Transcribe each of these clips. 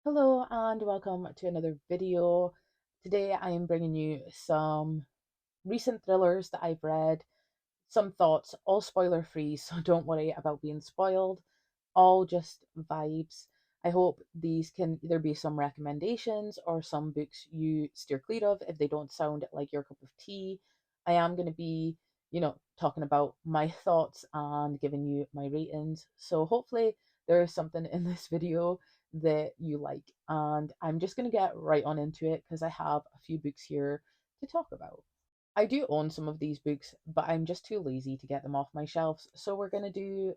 Hello and welcome to another video. Today I am bringing you some recent thrillers that I've read, some thoughts, all spoiler free, so don't worry about being spoiled, all just vibes. I hope these can either be some recommendations or some books you steer clear of if they don't sound like your cup of tea. I am going to be, talking about my thoughts and giving you my ratings. So hopefully there is something in this video that you like. And I'm just going to get right on into it because I have a few books here to talk about. I do own some of these books, but I'm just too lazy to get them off my shelves. So we're going to do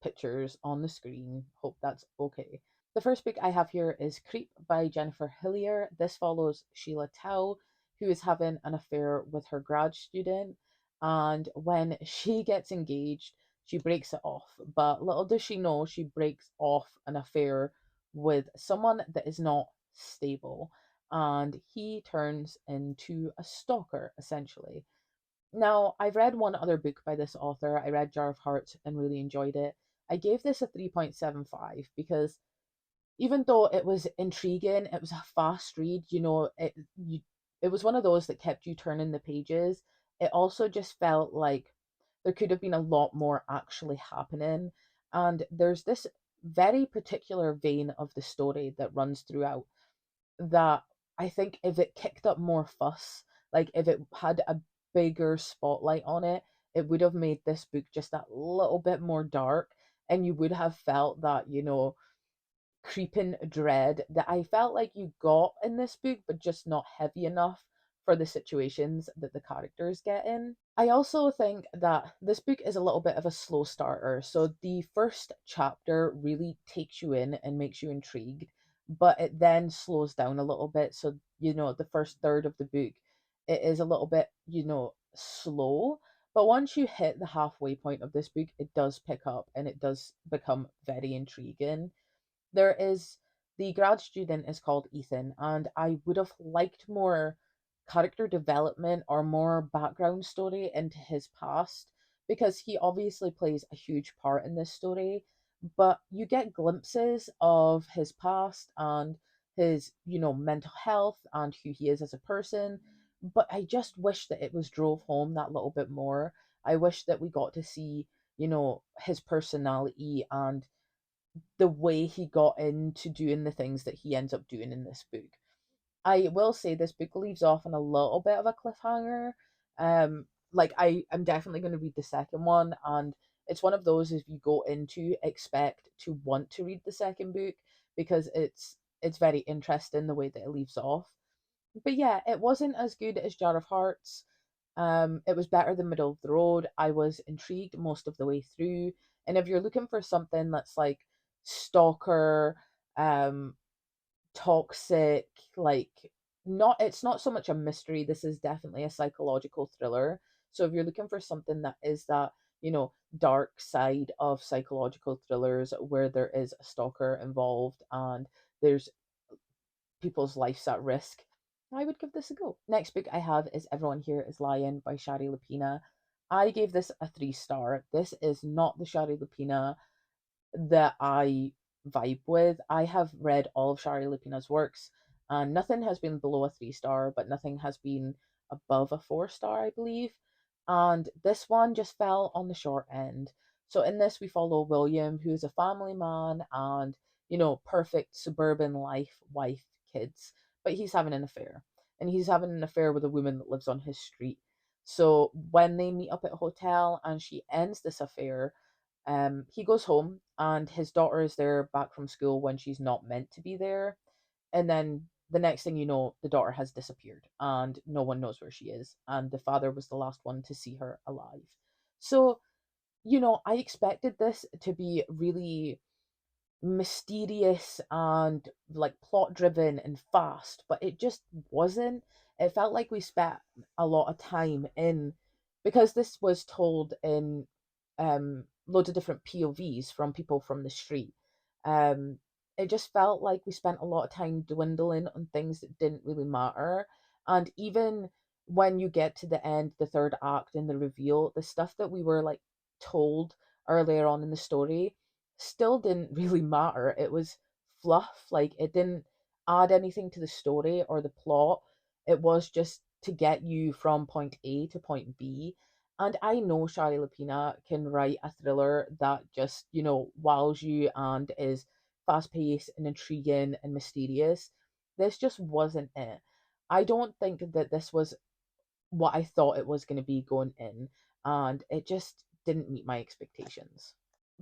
pictures on the screen. Hope that's okay. The first book I have here is Creep by Jennifer Hillier. This follows Sheila Tao, who is having an affair with her grad student. And when she gets engaged, she breaks it off. But little does she know, she breaks off an affair with someone that is not stable. And he turns into a stalker, essentially. Now, I've read one other book by this author. I read Jar of Hearts and really enjoyed it. I gave this a 3.75 because even though it was intriguing, it was a fast read, it was one of those that kept you turning the pages. It also just felt like there could have been a lot more actually happening. And there's this very particular vein of the story that runs throughout that I think if it kicked up more fuss, like if it had a bigger spotlight on it, it would have made this book just that little bit more dark, and you would have felt that, creeping dread that I felt like you got in this book, but just not heavy enough for the situations that the characters get in. I also think that this book is a little bit of a slow starter. So the first chapter really takes you in and makes you intrigued, but it then slows down a little bit. So, the first third of the book, it is a little bit, slow. But once you hit the halfway point of this book, it does pick up and it does become very intriguing. There is the grad student is called Ethan, and I would have liked more character development or more background story into his past because he obviously plays a huge part in this story, but you get glimpses of his past and his, mental health and who he is as a person. But I just wish that it was drove home that little bit more. I wish that we got to see, his personality and the way he got into doing the things that he ends up doing in this book. I will say this book leaves off on a little bit of a cliffhanger. Like I'm definitely going to read the second one, and it's one of those if you go into expect to want to read the second book because it's very interesting the way that it leaves off. But yeah, it wasn't as good as Jar of Hearts. It was better than Middle of the Road. I was intrigued most of the way through. And if you're looking for something that's like stalker, um, toxic, like not it's not so much a mystery, this is definitely a psychological thriller. So if you're looking for something that is that, dark side of psychological thrillers where there is a stalker involved and there's people's lives at risk, I would give this a go. Next book I have is Everyone Here Is Lying by Shari Lapina. I gave this a 3 star. This is not the Shari Lapina that I vibe with. I have read all of Shari Lapina's works, and nothing has been below a 3 star, but nothing has been above a 4 star, I believe. And this one just fell on the short end. So in this, we follow William, who is a family man and, perfect suburban life, wife, kids, but he's having an affair. And he's having an affair with a woman that lives on his street. So when they meet up at a hotel and she ends this affair, he goes home and his daughter is there back from school when she's not meant to be there. And then the next thing you know, the daughter has disappeared and no one knows where she is. And the father was the last one to see her alive. So, I expected this to be really mysterious and like plot driven and fast, but it just wasn't. It felt like we spent a lot of time in because this was told in loads of different POVs from people from the street. Um it just felt like we spent a lot of time dwindling on things that didn't really matter. And even when you get to the end, the third act and the reveal, the stuff that we were like told earlier on in the story still didn't really matter. It was fluff. Like it didn't add anything to the story or the plot. It was just to get you from point A to point B. And I know Shari Lapina can write a thriller that just, wows you and is fast paced and intriguing and mysterious. This just wasn't it. I don't think that this was what I thought it was going to be going in, and it just didn't meet my expectations.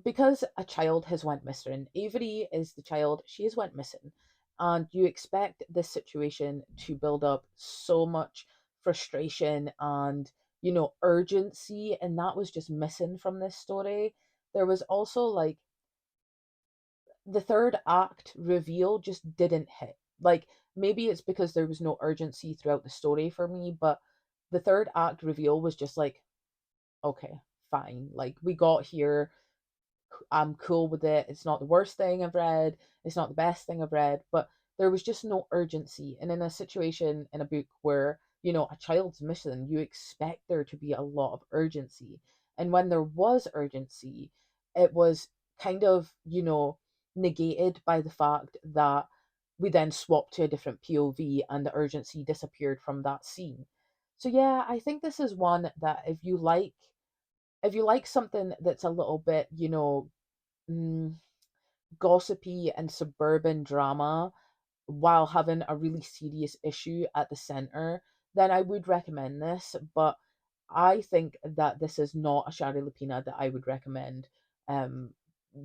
Because a child has went missing, Avery is the child, she has went missing, and you expect this situation to build up so much frustration and urgency, and that was just missing from this story. There was also like the third act reveal just didn't hit. Like maybe it's because there was no urgency throughout the story for me, but the third act reveal was just like, okay, fine. Like we got here, I'm cool with it. It's not the worst thing I've read. It's not the best thing I've read, but there was just no urgency. And in a situation in a book where, a child's missing, you expect there to be a lot of urgency. And when there was urgency, it was kind of, negated by the fact that we then swapped to a different POV and the urgency disappeared from that scene. So yeah, I think this is one that if you like something that's a little bit, mm, gossipy and suburban drama while having a really serious issue at the center, then I would recommend this. But I think that this is not a Shari Lapina that I would recommend, um,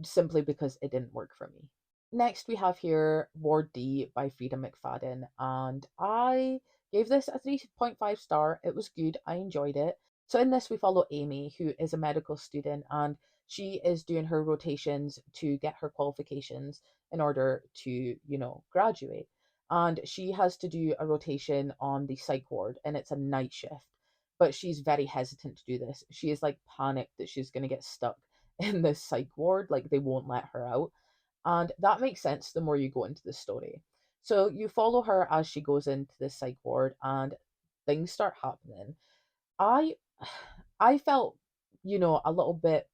simply because it didn't work for me. Next, we have here Ward D by Frida McFadden, and I gave this a 3.5 star. It was good, I enjoyed it. So, in this, we follow Amy, who is a medical student, and she is doing her rotations to get her qualifications in order to, graduate. And she has to do a rotation on the psych ward, and it's a night shift. But she's very hesitant to do this. She is like panicked that she's going to get stuck in this psych ward, like they won't let her out. And that makes sense the more you go into the story. So you follow her as she goes into the psych ward and things start happening. I I felt, a little bit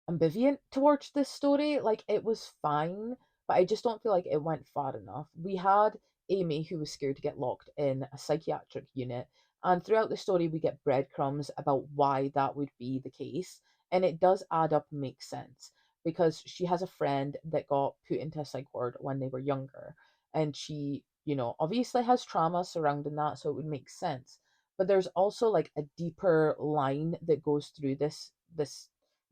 ambivalent towards this story. Like it was fine, but I just don't feel like it went far enough. We had Amy who was scared to get locked in a psychiatric unit, and throughout the story we get breadcrumbs about why that would be the case, and it does add up and make sense because she has a friend that got put into a psych ward when they were younger, and she, obviously has trauma surrounding that, so it would make sense. But there's also like a deeper line that goes through this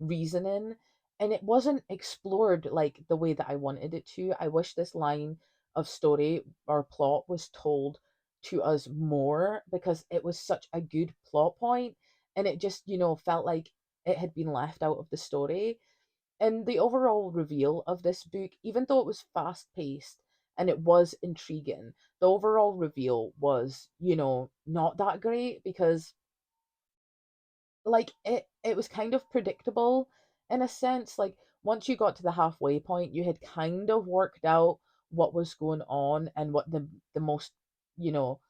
reasoning, and it wasn't explored like the way that I wanted it to. I wish this line of story or plot was told to us more because it was such a good plot point, and it just, felt like it had been left out of the story. And the overall reveal of this book, even though it was fast paced and it was intriguing, the overall reveal was, not that great because like it was kind of predictable in a sense. Like once you got to the halfway point, you had kind of worked out what was going on and what the most, you know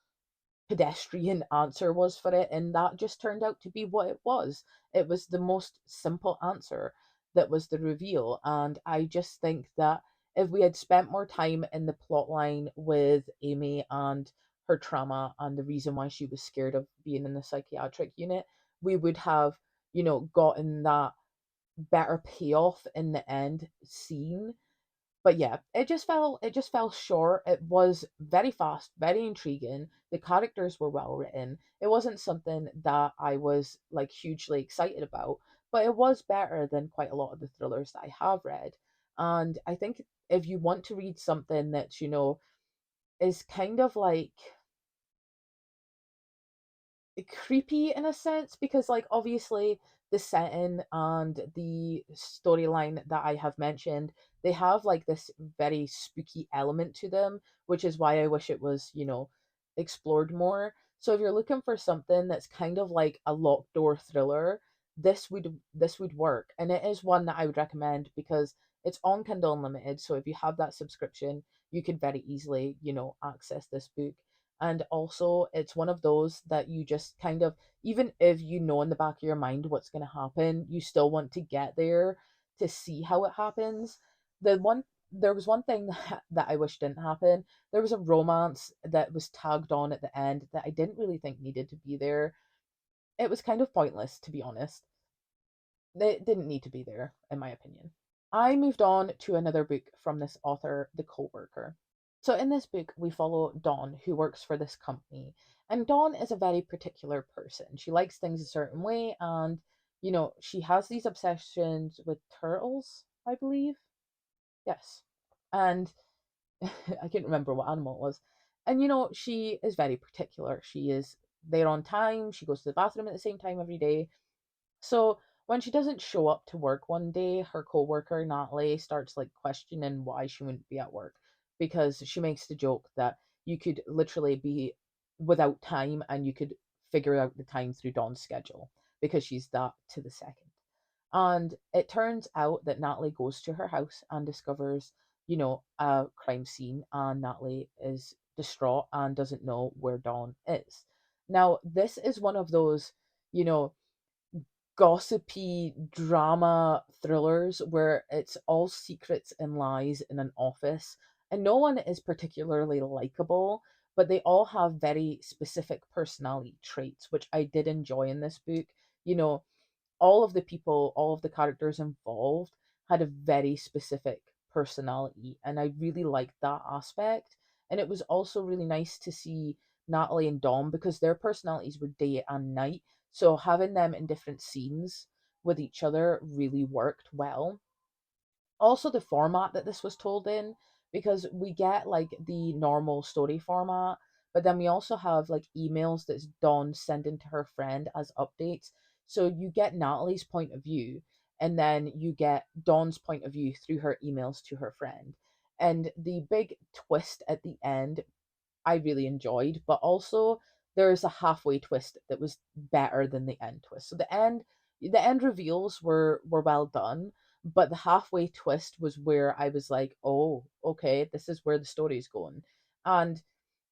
pedestrian answer was for it, and that just turned out to be what it was. It was the most simple answer that was the reveal, and I just think that if we had spent more time in the plot line with Amy and her trauma and the reason why she was scared of being in the psychiatric unit, we would have, gotten that better payoff in the end scene. But yeah, it just fell short. It was very fast, very intriguing. The characters were well written. It wasn't something that I was like hugely excited about, but it was better than quite a lot of the thrillers that I have read. And I think if you want to read something that, is kind of like creepy in a sense, because like obviously the setting and the storyline that I have mentioned, they have like this very spooky element to them, which is why I wish it was, explored more. So if you're looking for something that's kind of like a locked door thriller, this would work. And it is one that I would recommend because it's on Kindle Unlimited. So if you have that subscription, you could very easily, access this book. And also it's one of those that you just kind of, even if you know in the back of your mind what's going to happen, you still want to get there to see how it happens. The one There was one thing that I wish didn't happen. There was a romance that was tagged on at the end that I didn't really think needed to be there. It was kind of pointless, to be honest. It didn't need to be there, in my opinion. I moved on to another book from this author, The Coworker. So in this book, we follow Dawn, who works for this company. And Dawn is a very particular person. She likes things a certain way, and she has these obsessions with turtles, I believe. Yes. And I can't remember what animal it was. And she is very particular. She is there on time. She goes to the bathroom at the same time every day. So when she doesn't show up to work one day, her coworker Natalie starts like questioning why she wouldn't be at work, because she makes the joke that you could literally be without time and you could figure out the time through Dawn's schedule because she's that to the second. And it turns out that Natalie goes to her house and discovers, a crime scene, and Natalie is distraught and doesn't know where Dawn is. Now, this is one of those, you know, gossipy drama thrillers where it's all secrets and lies in an office, and no one is particularly likable, but they all have very specific personality traits, which I did enjoy in this book. You know, all of the people, all of the characters involved had a very specific personality, and I really liked that aspect. And it was also really nice to see Natalie and Dom because their personalities were day and night. So having them in different scenes with each other really worked well. Also, the format that this was told in, because we get like the normal story format, but then we also have like emails that's Dawn sending to her friend as updates. So you get Natalie's point of view, and then you get Dawn's point of view through her emails to her friend. And the big twist at the end I really enjoyed, but also there's a halfway twist that was better than the end twist. So the end reveals were well done, but the halfway twist was where I was like, "Oh, okay, this is where the story's going." And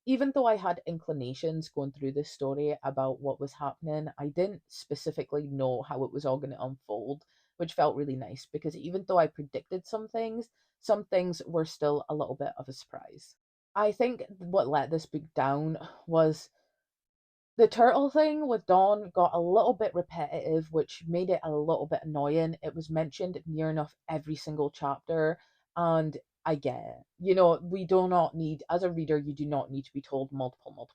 even though I had inclinations going through this story about what was happening, I didn't specifically know how it was all going to unfold, which felt really nice because even though I predicted some things were still a little bit of a surprise. I think what let this book down was the turtle thing with Dawn got a little bit repetitive, which made it a little bit annoying. It was mentioned near enough every single chapter, and I get it. We do not need, as a reader, you do not need to be told multiple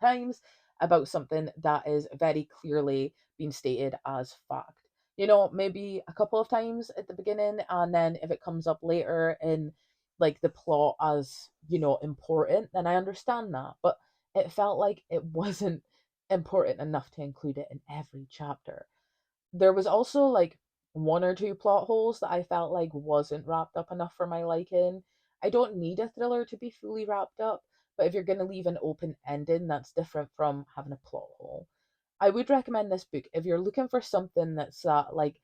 times about something that is very clearly being stated as fact. Maybe a couple of times at the beginning, and then if it comes up later in like the plot as, important, then I understand that. But it felt like it wasn't important enough to include it in every chapter. There was also like one or two plot holes that I felt like wasn't wrapped up enough for my liking. I don't need a thriller to be fully wrapped up, but if you're going to leave an open ending, that's different from having a plot hole. I would recommend this book if you're looking for something that's like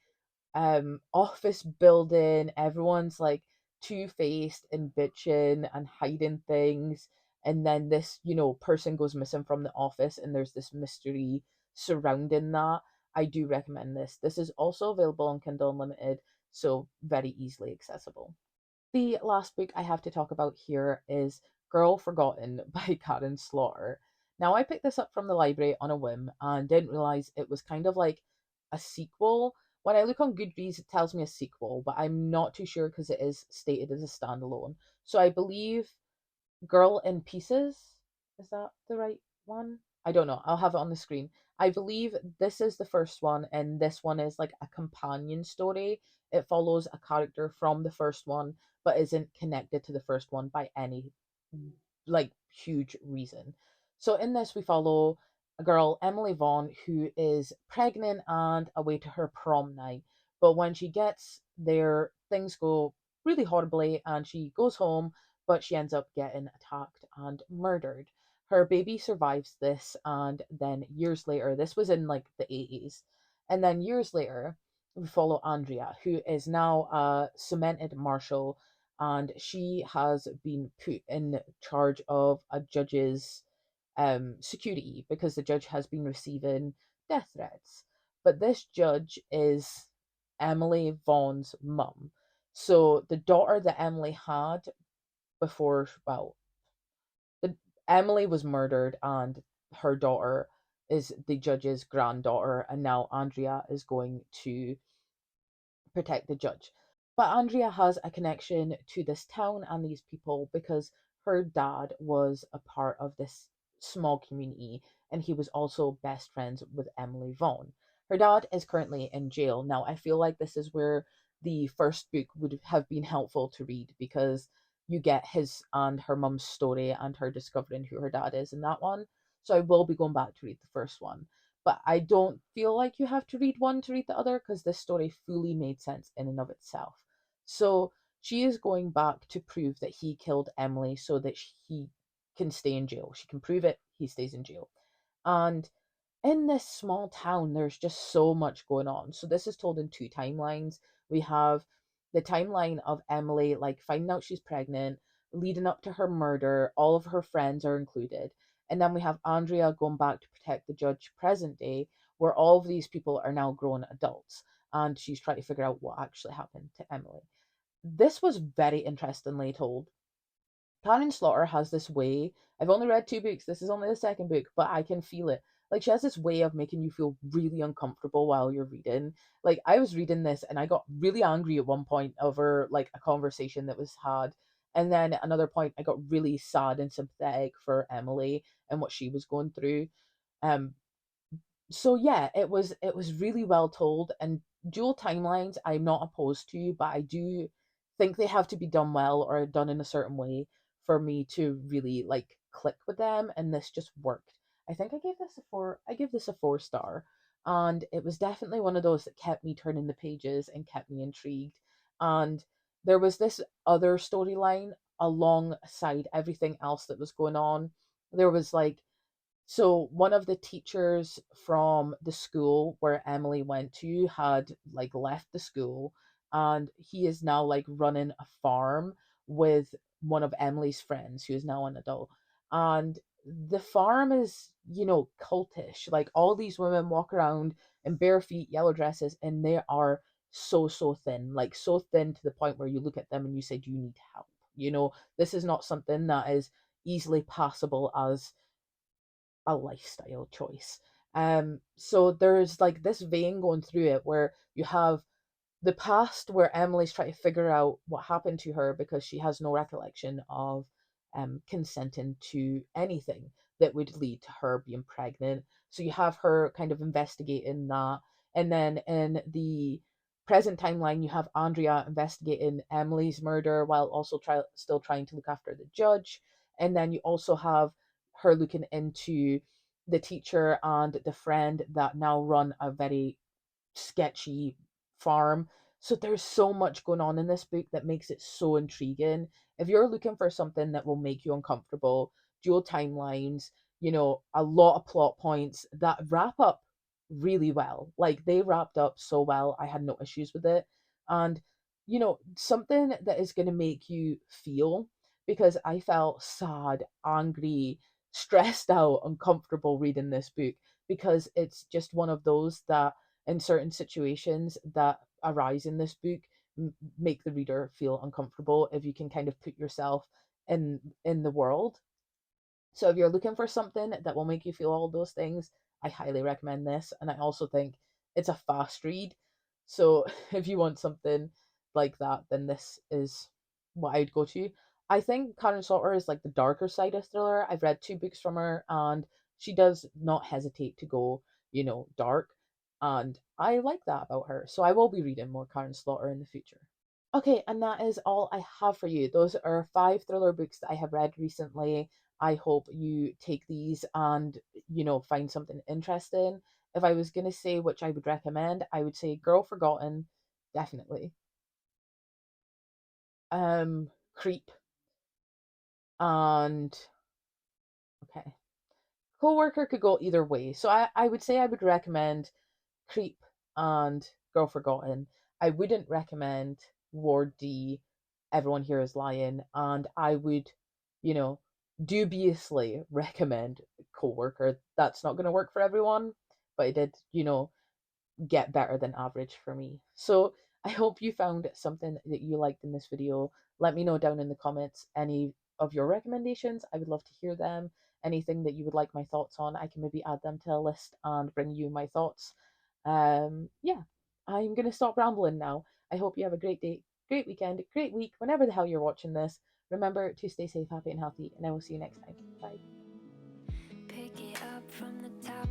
office building, everyone's like two-faced and bitching and hiding things, and then this person goes missing from the office and there's this mystery surrounding that. I do recommend this is also available on Kindle Unlimited, so very easily accessible. The last book I have to talk about here is Girl Forgotten by Karen Slaughter. Now, I picked this up from the library on a whim and didn't realize it was kind of like a sequel. When I look on Goodreads, it tells me a sequel, but I'm not too sure because it is stated as a standalone. So I believe Girl in Pieces. Is that the right one? I don't know. I'll have it on the screen. I believe this is the first one, and this one is like a companion story. It follows a character from the first one, but isn't connected to the first one by any like huge reason. So in this, we follow a girl, Emily Vaughn, who is pregnant and away to her prom night. But when she gets there, things go really horribly, and she goes home, but she ends up getting attacked and murdered. Her baby survives this, and then years later, this was in like the 80s, and then years later, we follow Andrea, who is now a cemented marshal, and she has been put in charge of a judge's security because the judge has been receiving death threats. But this judge is Emily Vaughn's mum. So the daughter that Emily had before, well, the, Emily was murdered, and her daughter is the judge's granddaughter, and now Andrea is going to protect the judge. But Andrea has a connection to this town and these people because her dad was a part of this small community, and he was also best friends with Emily Vaughn. Her dad is currently in jail. Now, I feel like this is where the first book would have been helpful to read because you get his and her mum's story and her discovering who her dad is in that one. So I will be going back to read the first one, but I don't feel like you have to read one to read the other because this story fully made sense in and of itself. So she is going back to prove that he killed Emily so that he can stay in jail. She can prove it, he stays in jail. And in this small town, there's just so much going on. So this is told in two timelines. We have the timeline of Emily, like finding out she's pregnant, leading up to her murder. All of her friends are included. And then we have Andrea going back to protect the judge present day, where all of these people are now grown adults. And she's trying to figure out what actually happened to Emily. This was very interestingly told. Karen Slaughter has this way. I've only read two books. This is only the second book, but I can feel it. Like she has this way of making you feel really uncomfortable while you're reading. Like I was reading this and I got really angry at one point over like a conversation that was had. And then at another point I got really sad and sympathetic for Emily and what she was going through. Um so yeah, it was really well told, and dual timelines I'm not opposed to, but I do think they have to be done well or done in a certain way for me to really like click with them, and this just worked. I think I give this a 4 star, and it was definitely one of those that kept me turning the pages and kept me intrigued. And there was this other storyline alongside everything else that was going on. There was like, so one of the teachers from the school where Emily went to had like left the school, and he is now like running a farm with one of Emily's friends who is now an adult. And the farm is, cultish. Like all these women walk around in bare feet, yellow dresses, and they are so thin, like so thin to the point where you look at them and you say, "Do you need help?" This is not something that is easily passable as a lifestyle choice. So there's like this vein going through it where you have the past where Emily's trying to figure out what happened to her because she has no recollection of consenting to anything that would lead to her being pregnant. So you have her kind of investigating that. And then in the present timeline, you have Andrea investigating Emily's murder while also still trying to look after the judge. And then you also have her looking into the teacher and the friend that now run a very sketchy farm. So there's so much going on in this book that makes it so intriguing. If you're looking for something that will make you uncomfortable, dual timelines, a lot of plot points that wrap up really well. Like they wrapped up so well, I had no issues with it. And, something that is going to make you feel, because I felt sad, angry, stressed out, uncomfortable reading this book because it's just one of those that in certain situations that arise in this book make the reader feel uncomfortable if you can kind of put yourself in the world. So if you're looking for something that will make you feel all those things, I highly recommend this. And I also think it's a fast read. So if you want something like that, then this is what I'd go to. I think Karen Slaughter is like the darker side of thriller. I've read two books from her, and she does not hesitate to go, dark. And I like that about her. So I will be reading more Karen Slaughter in the future. Okay, and that is all I have for you. Those are 5 thriller books that I have read recently. I hope you take these and, find something interesting. If I was going to say which I would recommend, I would say Girl Forgotten, definitely. Creep, and okay. Coworker could go either way. So I would say I would recommend Creep and Girl Forgotten. I wouldn't recommend Ward D, Everyone Here Is Lying, and I would, you know, dubiously recommend Coworker. That's not going to work for everyone, but it did, get better than average for me. So I hope you found something that you liked in this video. Let me know down in the comments any of your recommendations. I would love to hear them. Anything that you would like my thoughts on, I can maybe add them to a list and bring you my thoughts. Yeah, I'm going to stop rambling now. I hope you have a great day, great weekend, great week, whenever the hell you're watching this. Remember to stay safe, happy, and healthy, and I will see you next time. Bye. Pick it up from the top,